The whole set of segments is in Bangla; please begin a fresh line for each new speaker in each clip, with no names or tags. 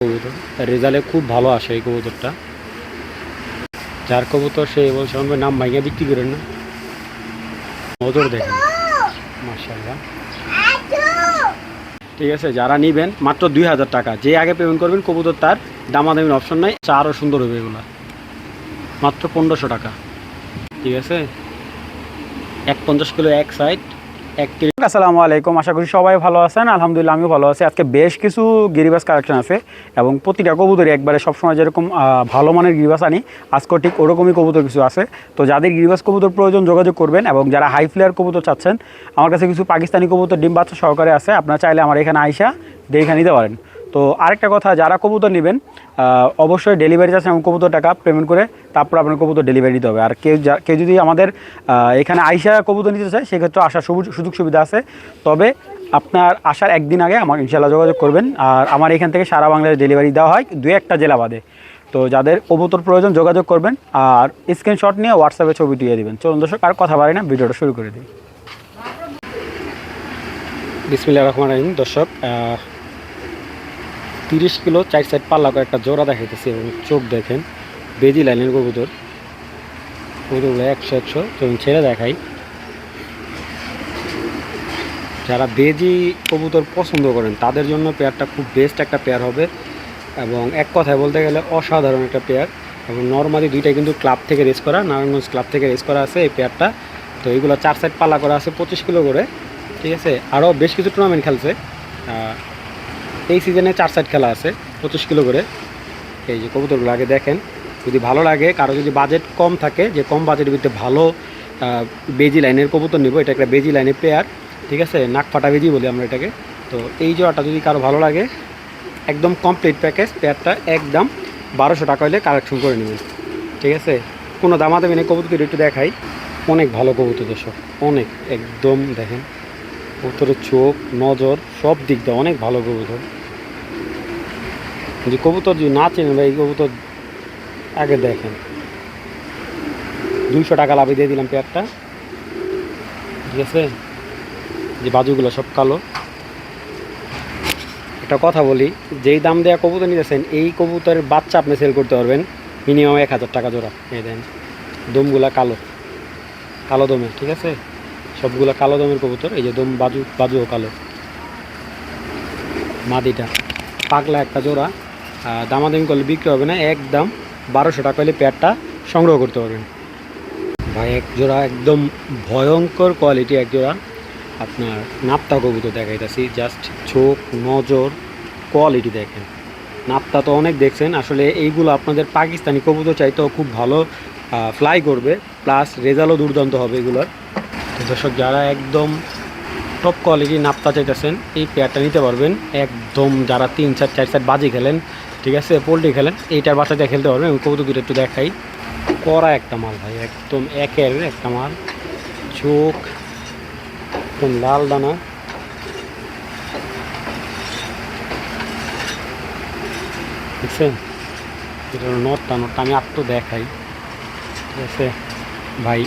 কবুতর রেজাল্টে খুব ভালো আসে এই কবুতরটা। যার কবুতর সে বলছে আমাদের নাম ভাইয়া বিক্রি করেন না। নজর দেখেন মাশাআল্লাহ। ঠিক আছে, যারা নেবেন মাত্র 2000 টাকা, যে আগে পেমেন্ট করবেন কবুতর তার দামাদামির অপশন নাই, আরও সুন্দর হবে এগুলো, মাত্র 1500 টাকা। ঠিক আছে, 150 কিলো এক সাইড 1 কিলো। আসসালামু আলাইকুম, আশা করি সবাই ভালো আছেন। আলহামদুলিল্লাহ আমিও ভালো আছি। আজকে বেশ কিছু গিরিবাস কালেকশন আছে এবং প্রতিটা কবুতরই একবারে সবসময় যেরকম ভালো মানের গিরিবাস আনি, আজকে ঠিক ওরকমই কবুতর কিছু আছে। তো যাদের গিরিবাস কবুতর প্রয়োজন যোগাযোগ করবেন, এবং যারা হাই ফ্লেয়ার কবুতর চাচ্ছেন, আমার কাছে কিছু পাকিস্তানি কবুতর ডিম বাচ্চা সহকারে আছে, আপনারা চাইলে আমার এখানে আইসা দেখে নিতে পারেন। তো আরেকটা কথা, যারা কবুতর নেবেন অবশ্যই ডেলিভারি চার্জ এবং কবুতর টাকা পেমেন্ট করে তারপর আপনার কবুতর ডেলিভারি দিতে হবে। আর কেউ যদি আমাদের এখানে আইসা কবুতর নিতে চায় সেক্ষেত্রে আসার সুযোগ সুবিধা আছে, তবে আপনার আসার একদিন আগে আমার ইনশাল্লাহ যোগাযোগ করবেন। আর আমার এখান থেকে সারা বাংলাদেশ ডেলিভারি দেওয়া হয়, 2-1টা জেলা বাদে। তো যাদের কবুতর প্রয়োজন যোগাযোগ করবেন, আর স্ক্রিনশট নিয়ে হোয়াটসঅ্যাপে ছবি দিয়ে দেবেন। চলুন দর্শক আর কথা বাড়ি না, ভিডিওটা শুরু করে দিই। বিসমিল্লাহির রহমানির রহিম। দর্শক 30 কিলো 4 সাইড পাল্লা করে একটা জোড়া দেখাইতেছি, এবং চোখ দেখেন বেজি লাইনের কবুতরগুলো 100 চলুন ছেড়ে দেখাই। যারা বেজি কবুতর পছন্দ করেন তাদের জন্য পেয়ারটা খুব বেস্ট একটা পেয়ার হবে, এবং এক কথায় বলতে গেলে অসাধারণ একটা পেয়ার। এবং নর্মালি দুইটাই কিন্তু ক্লাব থেকে রেস করা, নারায়ণগঞ্জ ক্লাব থেকে রেস করা আছে এই পেয়ারটা। তো এইগুলো 4 সাইড পাল্লা করা আছে 25 কিলো করে। ঠিক আছে, আরও বেশ কিছু টুর্নামেন্ট খেলছে, এই সিজনে 4 সাইড খেলা আছে 25 কিলো করে। এই যে কবুতরগুলো আগে দেখেন, যদি ভালো লাগে, কারো যদি বাজেট কম থাকে, যে কম বাজেটের ভিতরে ভালো বেজি লাইনের কবুতর নেব, এটা একটা বেজি লাইনের পেয়ার। ঠিক আছে, নাক ফাটা বেজি বলি আমরা এটাকে। তো এই জোড়াটা যদি কারো ভালো লাগে, একদম কমপ্লিট প্যাকেজ, পেয়ারটা একদম 1200 টাকা হলে কালেকশন করে নেবেন। ঠিক আছে, কোনো দামাদামি নেই, কবুতর একটু দেখাই। অনেক ভালো কবুতর দর্শক, অনেক একদম দেখেন কবুতরের চোখ নজর সব দিক দিয়ে অনেক ভালো কবুতর। যে কবুতর যদি না চেনেন ভাই, এই কবুতর আগে দেখেন। 200 টাকা লাভে দিয়ে দিলাম পেয়ারটা। ঠিক আছে, যে বাজুগুলো সব কালো। একটা কথা বলি, যেই দাম দেওয়া কবুতর নিতেছেন, এই কবুতরের বাচ্চা আপনি সেল করতে পারবেন মিনিমাম 1000 টাকা জোড়া। এই দেন দমগুলা কালো কালো দমে। ঠিক আছে, সবগুলো কালো দমের কবুতর। এই যে দম বাজুও কালো। মাদিটা পাগলা একটা জোড়া, দামাদামি করলে বিক্রি হবে না, একদম 1200 টাকা হলে পেয়ারটা সংগ্রহ করতে পারবেন ভাই। এক জোড়া একদম ভয়ঙ্কর কোয়ালিটি এক জোড়া আপনার নাপ্তা কবুতর দেখাইতেছি। জাস্ট চোখ নজর কোয়ালিটি দেখেন। নাপ্তা তো অনেক দেখছেন, আসলে এইগুলো আপনাদের পাকিস্তানি কবুতর চাইতেও খুব ভালো ফ্লাই করবে, প্লাস রেজাল্টও দুর্দান্ত হবে এগুলোর। তো দর্শক, যারা একদম টপ কোয়ালিটি নাপ্তা চাইতেছেন এই পেয়ারটা নিতে পারবেন একদম। যারা 3-4 সাইড বাজি খেলেন, ঠিক আছে, পোলট্রি খেলেন, এইটার বাচ্চাটা খেলতে পারবেন। আমি কবুতর দুটো একটু দেখাই। কড়া একটা মাল ভাই, একদম একের একটা মাল। চোখ একদম লাল দানা, বুঝছেন? এটা নটটা আমি আটটু দেখাই। ঠিক আছে ভাই,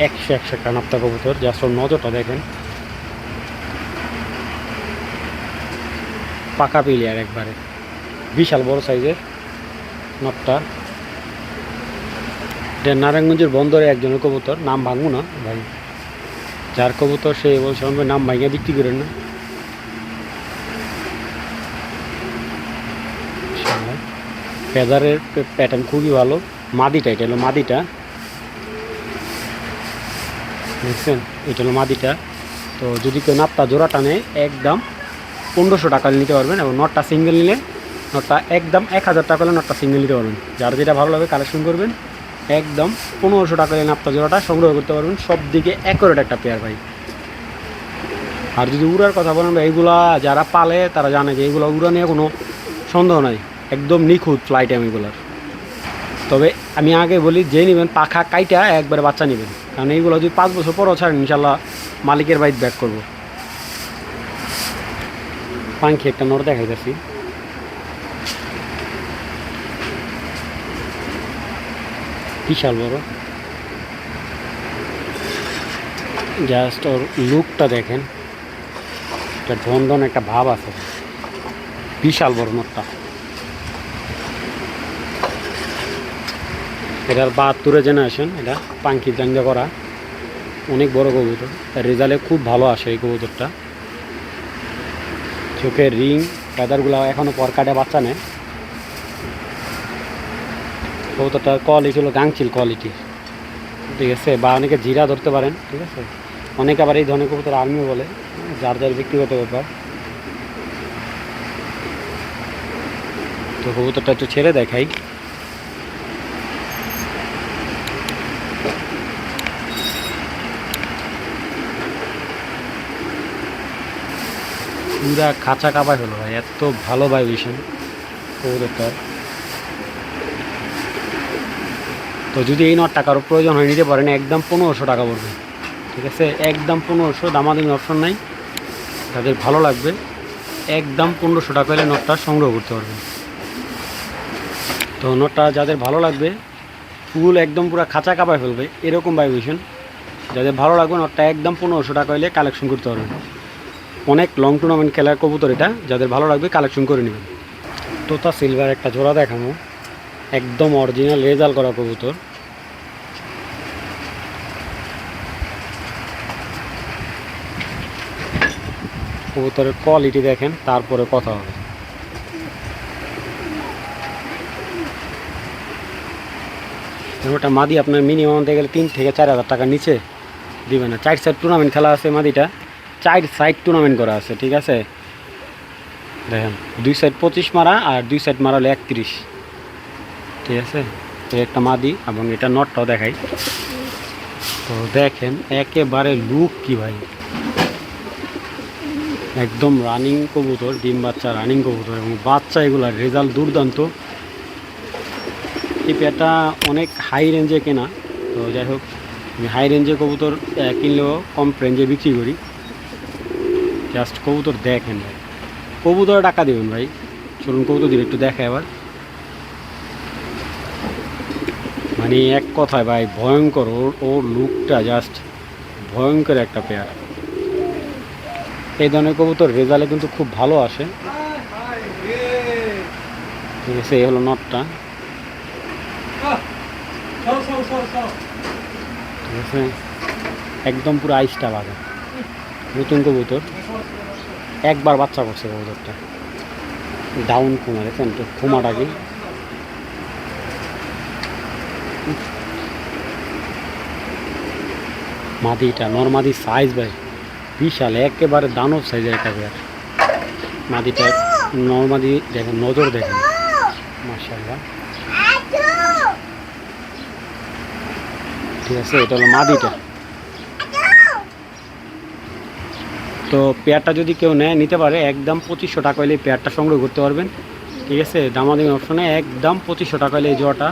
100 একটা নাপ্তা কবুতর। জাস্ট ওর নজরটা দেখেন, পাকা পিলিয়ার একবারে, বিশাল বড় সাইজের নটটা। এটা নারায়ণগঞ্জের বন্দরে একজনের কবুতর, নাম ভাঙবো না ভাই। যার কবুতর সে বলছে আমাদের নাম ভাঙিয়ে বিক্রি করেন না। ফেদারের প্যাটার্ন খুবই ভালো। মাদিটা, এটা হলো মাদিটা, বুঝছেন? এটা হলো মাদিটা। তো যদি কেউ নাপ্তা জোড়াটা নেয়, একদম 1500 টাকা নিতে পারবেন, এবং নটটা সিঙ্গেল নিলে, নটটা একদম 1000 টাকা হলে নটটা সিঙ্গেল নিতে পারবেন। যার যেটা ভালো লাগে কালেকশন করবেন, একদম 1500 টাকা হলে নাপ্তা জোড়াটা সংগ্রহ করতে পারবেন। সব দিকে অ্যাকুরেট একটা পেয়ার ভাই। আর যদি উড়ার কথা বলেন ভাই, এইগুলা যারা পালে তারা জানে যে এইগুলো উড়া নিয়ে কোনো সন্দেহ নাই, একদম নিখুঁত ফ্লাইট টাইম এগুলার। তবে আমি আগে বলি, যে নেবেন পাখা কাইটা একবারে বাচ্চা নেবেন, কারণ এইগুলো যদি 5 বছর পরও ছাড়েন ইনশাল্লাহ মালিকের বাইক ব্যাক করবো। পাঙ্খি একটা নর দেখাইতেছি, বিশাল বড়। জাস্ট ওর লুকটা দেখেন, একটা ধন একটা ভাব আছে। বিশাল বড় নটটা। এটার 72 জেনারেশন, এটা পাঙ্কি চাঙ্গা করা, অনেক বড় কবুতর। রেজাল্টে খুব ভালো আসে এই কবুতরটা। চোখের রিং ফেদারগুলো এখনও পর কাটে বাচ্চা নেয়। কবুতরটার কোয়ালিটি হলো গাংচিল কোয়ালিটি, ঠিক আছে, বা অনেকে জিরা ধরতে পারেন, ঠিক আছে। অনেকে আবার এই ধরনের কবুতর আর্মিও বলে, যার যার ব্যক্তিগত ব্যাপার। তো কবুতরটা একটু ছেড়ে দেখাই। পুরা খাঁচা কাবাই হলো ভাই, এত ভালো ভাইব্রেশন কবুতরটার। তো যদি এই নট টাকারও প্রয়োজন হয় নিতে পারেন, একদম 1500 টাকা পড়বে, ঠিক আছে, একদম 1500, দামাদামি অপশন নাই। যাদের ভালো লাগবে একদম 1500 টাকা হলে নটটা সংগ্রহ করতে পারবেন। তো নটটা যাদের ভালো লাগবে ফুল একদম পুরো খাঁচা কাবায় ফেলবে এরকম ভাইব্রেশন, যাদের ভালো লাগবে নটটা একদম 1500 টাকা হলে কালেকশন করতে পারবেন। অনেক লং টুর্নামেন্ট খেলার কবুতর এটা, যাদের ভালো লাগবে কালেকশন করে নেবেন। তোতা সিলভার একটা জোড়া দেখানো, একদম অরিজিনাল রেজাল্ট করা কবুতর। কবুতরের কোয়ালিটি দেখেন, তারপরে কথা হবে। ওটা মাদি আপনার মিনিমাম আনতে গেলে 3 থেকে 4000 টাকার নিচে দিবে না। 4 সাইড টুর্নামেন্ট খেলা আছে মাদিটা, 4 সাইড টুর্নামেন্ট করা আছে, ঠিক আছে। দেখেন 2 সাইড 25 মারা আর 2 সাইড মারা হলে 31, ঠিক আছে। তো একটা মাদি এবং এটা নটটাও দেখাই। তো দেখেন একেবারে লুক কি ভাই, একদম রানিং কবুতর, ডিম বাচ্চা রানিং কবুতর, এবং বাচ্চা এগুলার রেজাল্ট দুর্দান্ত। এই পেয়ারটা অনেক হাই রেঞ্জে কেনা, তো যাই হোক আমি হাই রেঞ্জে কবুতর কিনলেও কম রেঞ্জে বিক্রি করি। জাস্ট কবুতর দেখেন ভাই, কবুতরে টাকা দেবেন ভাই। চলুন কবুতর দিলে একটু দেখে আবার, মানে এক কথায় ভাই ভয়ঙ্কর, ওর লুকটা জাস্ট ভয়ঙ্কর একটা পেয়ার। এই ধরনের কবুতর রেজাল্টে কিন্তু খুব ভালো আসে, ঠিক আছে। এই হলো নটটা, ঠিক আছে, একদম পুরো আইসটা বাজে, নতুন কবুতর, একবার বাচ্চা করছে কবুতরটা। ডাউন খুমা দেখেন তো, খুমাটা কি মাদিটা, নর্মাদি সাইজ ভাই বিশাল, একেবারে দানব সাইজের একটা পেয়ার। মাদিটা নর্মাদি দেখেন, নজর দেখেন, মাশাআল্লাহ, ঠিক আছে। এটা হলো মাদিটা। তো পেয়ারটা যদি কেউ নেয় নিতে পারে, একদম 2500 টাকা হলে পেয়ারটা সংগ্রহ করতে পারবেন, ঠিক আছে। দামাদামি অপশনে একদম 2500 টাকা হলে এই জোড়াটা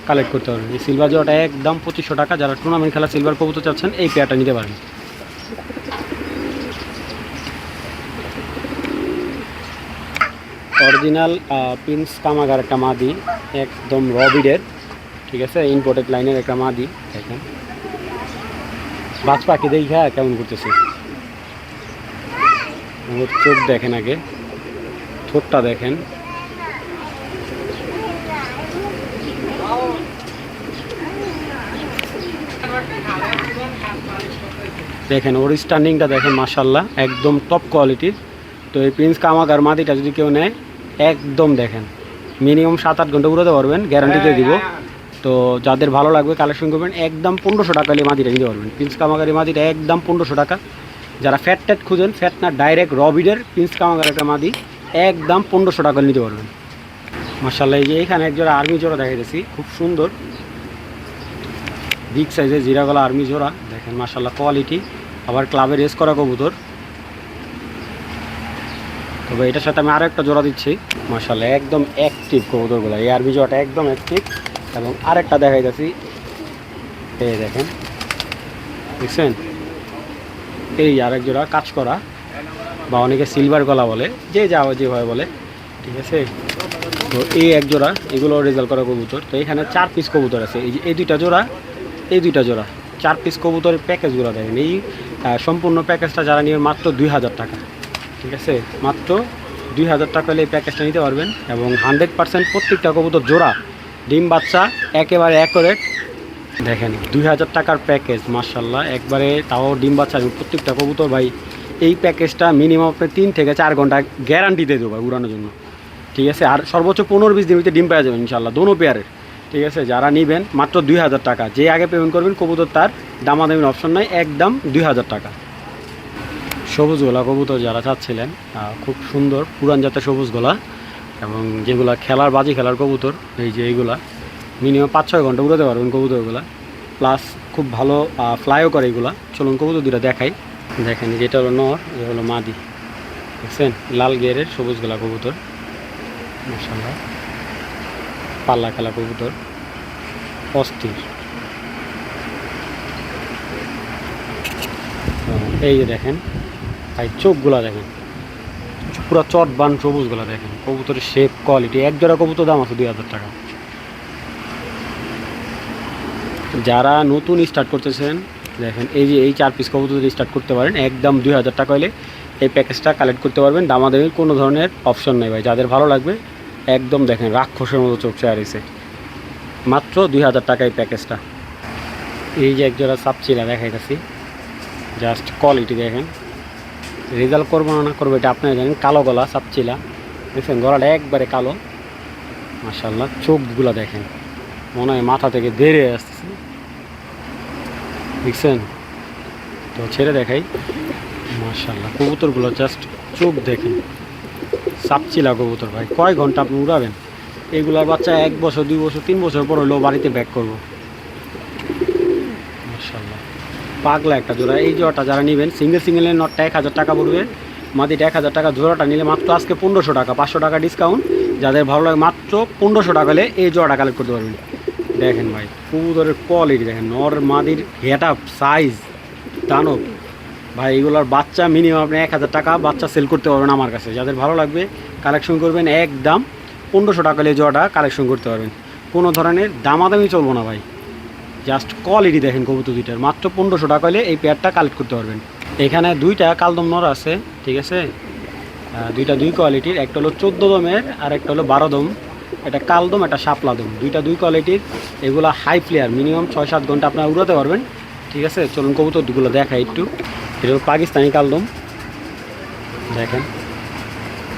কালেক্ট করতে পারবেন। এই সিলভার জোড়াটা একদম 2500 টাকা। যারা টুর্নামেন্ট খেলা সিলভার কবুতর চাচ্ছেন এই পেয়ারটা নিতে পারেন। অরিজিনাল প্রিন্স কামাগার একটা মাদি, একদম রবিডের, ঠিক আছে, ইম্পোর্টেড লাইনের একটা মাদি। দেখেন বাজ পাখি দেখা কেমন করতেছে, চোখ দেখেন আগে, ঠোঁটটা দেখেন, দেখেন ওর স্ট্যান্ডিংটা দেখেন, মাশাআল্লাহ একদম টপ কোয়ালিটির। তো এই প্রিন্স কামাগার মাদিটা যদি কেউ নেয় একদম দেখেন মিনিমাম 7-8 ঘন্টা উড়াতে পারবেন, গ্যারান্টি দিয়ে দিব। তো যাদের ভালো লাগবে কালেকশন করবেন, একদম 1500 টাকা হলে মাদিটা নিতে পারবেন। প্রিন্স কামাগারি মাদিটা একদম 1500 টাকা। যারা ফ্যাট ট্যাট খুঁজেন, ফ্যাট না ডাইরেক্ট রবিডের প্রিন্স কামাগার একটা মাদি একদম 1500 টাকা নিতে পারবেন। মাশাআল্লাহ এই যে এখানে একজোড়া আর্মি জোড়া দেখাইতেছি, খুব সুন্দর বিগ সাইজের জিরা গলা আর্মি জোড়া, দেখেন মাশাআল্লাহ কোয়ালিটি, আবার ক্লাবে রেস করা কবুতর। তবে এটার সাথে আমি আরও একটা জোড়া দিচ্ছি, মাশাআল্লাহ একদম অ্যাক্টিভ কবুতরগুলো, এই আর্মি জোড়াটা একদম অ্যাক্টিভ। এবং আরেকটা দেখাইতেছি, এই দেখেন, দেখছেন, এই আরেক জোড়া কাজ করা, বা অনেকে সিলভার গলা বলে, যে যেভাবে বলে, ঠিক আছে। তো এই এক জোড়া, এগুলো রেজাল্ট করা কবুতর। তো এখানে 4 পিস কবুতর আছে, এই যে এই দুইটা জোড়া, এই দুইটা জোড়া 4 পিস কবুতরের প্যাকেজগুলো দেখেন। এই সম্পূর্ণ প্যাকেজটা যারা নিয়ে মাত্র 2000 টাকা, ঠিক আছে, মাত্র 2000 টাকা হলে এই প্যাকেজটা নিতে পারবেন। এবং 100% প্রত্যেকটা কবুতর জোড়া, ডিম বাচ্চা একেবারে অ্যাকুরেট। দেখেন 2000 টাকার প্যাকেজ, মাশাআল্লাহ একবারে, তাও ডিম বাচ্চা প্রত্যেকটা কবুতর ভাই। এই প্যাকেজটা মিনিমাম আপনি 3 থেকে 4 ঘন্টা গ্যারান্টি দিয়ে দেবো ভাই উড়ানোর জন্য, ঠিক আছে। আর সর্বোচ্চ 15-20 দিন ভিতরে ডিম পাওয়া যাবে ইনশাল্লাহ, দোনো পেয়ারের, ঠিক আছে। যারা নেবেন মাত্র 2000 টাকা, যে আগে পেমেন্ট করবেন কবুতর তার দামাদামির অপশন নাই, একদম 2000 টাকা। সবুজ গোলা কবুতর যারা চাচ্ছিলেন, খুব সুন্দর পুরান জাতের সবুজ গোলা, এবং যেগুলা খেলার বাজি খেলার কবুতর, এই যে এইগুলা মিনিমাম 5-6 ঘন্টা উড়াতে পারবেন কবুতরগুলা, প্লাস খুব ভালো ফ্লাইও করে এগুলা। চলুন কবুতর দুটা দেখাই। দেখেন যেটা হলো নর, এটা হলো মাদি, দেখছেন লাল গিয়ারের সবুজ গোলা কবুতর, মাশাআল্লাহ পাল্লা খেলা কবুতর, অস্থির। এই যে দেখেন ভাই চোখগুলা দেখেন, পুরো চট বান সবুজগুলা দেখেন, কবুতরের শেপ কোয়ালিটি। এক জোড়া কবুতর দাম আছে 2000 টাকা। যারা নতুন স্টার্ট করতেছেন, দেখেন এই যে এই 4 পিস কবুতর স্টার্ট করতে পারেন, একদম 2000 টাকা হলে এই প্যাকেজটা কালেক্ট করতে পারবেন। দামাদামির কোনো ধরনের অপশন নেই ভাই, যাদের ভালো লাগবে একদম দেখেন রাক্ষসের মতো চোখ চেয়ারিছে, মাত্র 2000 টাকা এই প্যাকেজটা। এই যে একজোড়া সাপচিলা দেখাইতেছি, জাস্ট কোয়ালিটি দেখেন, রেজাল্ট করবো না করবো এটা আপনারা জানেন। কালো গলা সাপচিলা, দেখছেন গলাটা একবারে কালো, মাশাআল্লাহ চোখগুলো দেখেন মনে হয় মাথা থেকে বেড়ে আসতেছে, দেখছেন। তো ছেড়ে দেখাই, মাশাআল্লাহ কবুতরগুলো জাস্ট চোখ দেখেন, সাপচিলা কবুতর ভাই। কয় ঘন্টা আপনি উড়াবেন এগুলার বাচ্চা? 1 বছর 2 বছর 3 বছর পর হলেও বাড়িতে ব্যাক করবো, মাশাআল্লাহ পাগলা একটা জোড়া। এই জোড়াটা যারা নেবেন সিঙ্গেলের নটটা 1000 টাকা পড়বে, মাদিটা 1000 টাকা, জোড়াটা নিলে মাত্র আজকে 1500 টাকা, 500 টাকা ডিসকাউন্ট। যাদের ভালো লাগে মাত্র 1500 টাকা হলে এই জোড়াটা কালেক্ট করতে পারবেন। দেখেন ভাই কবুতরের কোয়ালিটি দেখেন, নর মাদির গেট আপ সাইজ দানব ভাই। এগুলোর বাচ্চা মিনিমাম আপনি 1000 টাকা বাচ্চা সেল করতে পারবেন আমার কাছে। যাদের ভালো লাগবে কালেকশন করবেন, একদম 1500 টাকা হলে এই জোড়াটা কালেকশন করতে পারবেন। কোনো ধরনের দামাদামি চলবো না ভাই, জাস্ট কোয়ালিটি দেখেন কবুতর দুইটার, মাত্র 1500 টাকা হলে এই পেয়ারটা কালেক্ট করতে পারবেন। এখানে 2টা কালদম নর আছে, ঠিক আছে, 2টা 2 কোয়ালিটির, একটা হলো 14 দমের আর একটা হলো 12 দম। এটা কালদম, এটা শাপলা দম, 2টা 2 কোয়ালিটির। এগুলো হাই ফ্লেয়ার, মিনিমাম 6-7 ঘন্টা আপনারা উড়াতে পারবেন, ঠিক আছে। চলুন কবুতর দুগুলো দেখাই একটু। এটা হলো পাকিস্তানি কালদম, দেখেন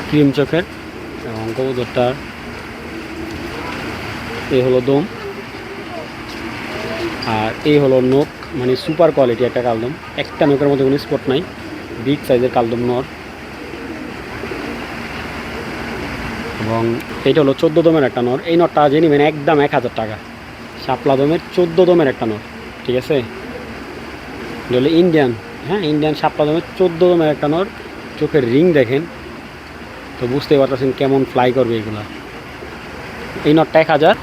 ক্রিম চোখের, এবং কবুতরটার এই হলো দম, আর এই হলো নোক, মানে সুপার কোয়ালিটি একটা কালদম, একটা নোকের মধ্যে কোনো স্পট নাই, বিগ সাইজের কালদম নর। এবং এইটা হলো 14 দমের একটা নর। এই নরটা যে নেবেন একদম 1000 টাকা, শাপলা দমের 14 দমের একটা নর, ঠিক আছে। এটা হলো ইন্ডিয়ান, হ্যাঁ ইন্ডিয়ান শাপলা দমের 14 দমের একটা নর। চোখের রিং দেখেন, তো বুঝতেই পারতেছেন কেমন ফ্লাই করবে এগুলা। এই নটটা 1000,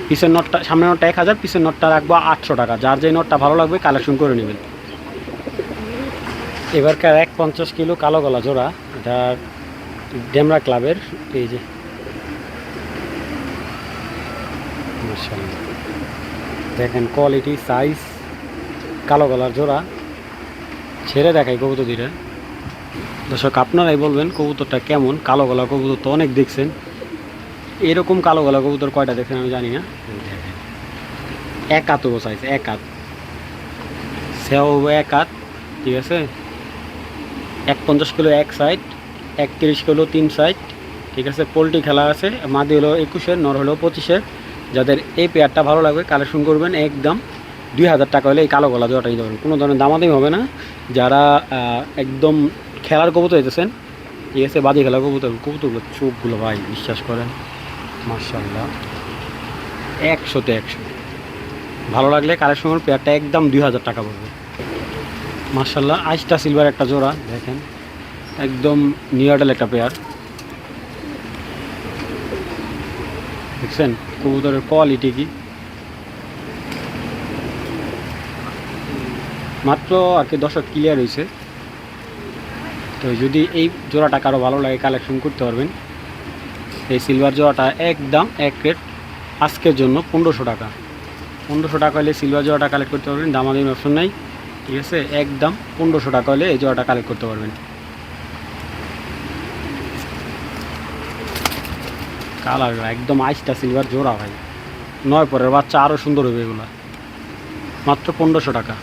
পিসের নটটা, সামনের নটটা 1000, পিসের নটটা রাখবো 800 টাকা। যার যে নটটা ভালো লাগবে কালেকশন করে নেবেন। এবারকার 150 কিলো কালো গলা জোড়া, এটা ডেমরা ক্লাবের, এই যে মাশাআল্লাহ দেখেন কোয়ালিটি সাইজ, কালো গলার জোড়া। ছেড়ে দেখাই কবুতর দুইটা, দর্শক আপনারাই বলবেন কবুতরটা কেমন। কালো গলা কবুতর তো অনেক দেখছেন, এরকম কালো গলা কবুতর কয়টা দেখছেন আমি জানি না। এক হাত সাইজ, এক হাত সেও এক হাত, ঠিক আছে। 150 কিলো এক সাইড, 31 কিলো 3 সাইড, ঠিক আছে। পোলট্রি খেলা আছে, মাদি হলো 21-এর, নর হলো 25-এর। যাদের এই পেয়ারটা ভালো লাগবে কালেকশন করবেন, একদম 2000 টাকা হলে এই কালো গলা জোড়াটা নিতে পারবেন, কোনো ধরনের দামাদামি হবে না। যারা একদম খেলার কবুতর হইতেছেন, ঠিক আছে, বাজি খেলার কবুতরগুলো চোখগুলো ভাই বিশ্বাস করেন মাশাআল্লাহ 100-তে 100। ভালো লাগলে কালেকশন করুন, পেয়ারটা একদম 2000 টাকা পড়বে মাশাআল্লাহ। আইসটা সিলভার একটা জোড়া দেখেন, একদম নিউডেল একটা পেয়ার, দেখছেন কবুতরের কোয়ালিটি কি। মাত্র আর কি 10 ক্লিয়ার হয়েছে। তো যদি এই জোড়াটা কারো ভালো লাগে কালেকশন করতে পারবেন। এই সিলভার জোড়াটা একদম এক রেট আজকের জন্য 1500 টাকা। 1500 টাকা হলে সিলভার জোড়াটা কালেক্ট করতে পারবেন, দামাদামি অপশন নাই, ঠিক আছে। একদম 1500 টাকা হলে এই জোড়াটা কালেক্ট করতে পারবেন। কালার একদম আইসটা সিলভার জোড়া ভাই। 9 পরের বাচ্চা আরও সুন্দর হবে এগুলা, মাত্র 1500 টাকা।